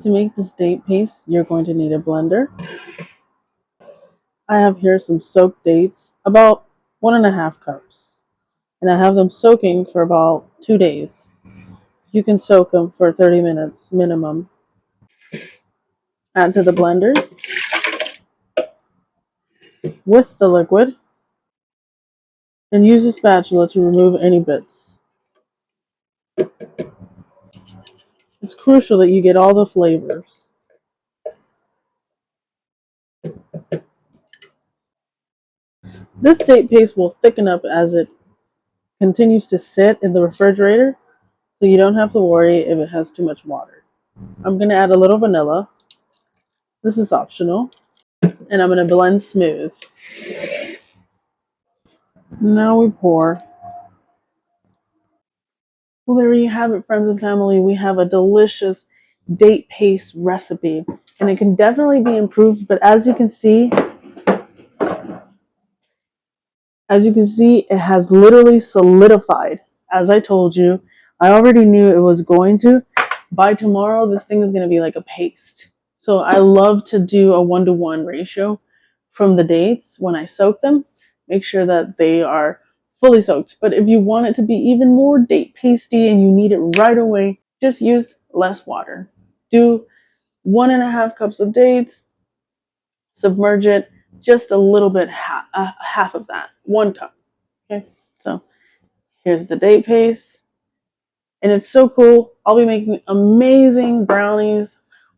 To make this date paste, you're going to need a blender. I have here some soaked dates, about 1.5 cups. And I have them soaking for about 2 days. You can soak them for 30 minutes minimum. Add to the blender with the liquid and use a spatula to remove any bits. It's crucial that you get all the flavors. This date paste will thicken up as it continues to sit in the refrigerator, so you don't have to worry if it has too much water. I'm going to add a little vanilla. This is optional. And I'm going to blend smooth. Now we pour. Well, there you have it, friends and family. We have a delicious date paste recipe, and it can definitely be improved, but as you can see, it has literally solidified. As I told you, I already knew it was going to. By tomorrow, this thing is going to be like a paste. So I love to do a 1-to-1 ratio from the dates when I soak them. Make sure that they are fully soaked. But if you want it to be even more date pasty and you need it right away, just use less water. Do 1.5 cups of dates, submerge it just a little bit, half of that, 1 cup. Okay, so here's the date paste, and it's so cool. I'll be making amazing brownies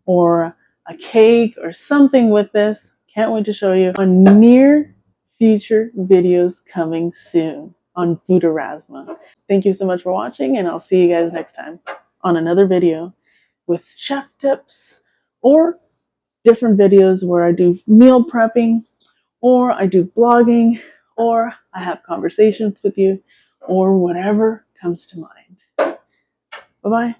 or a cake or something with this. Can't wait to show you on near future videos coming soon on Foodorasma. Thank you so much for watching, and I'll see you guys next time on another video with chef tips or different videos where I do meal prepping, or I do blogging, or I have conversations with you, or whatever comes to mind. Bye-bye.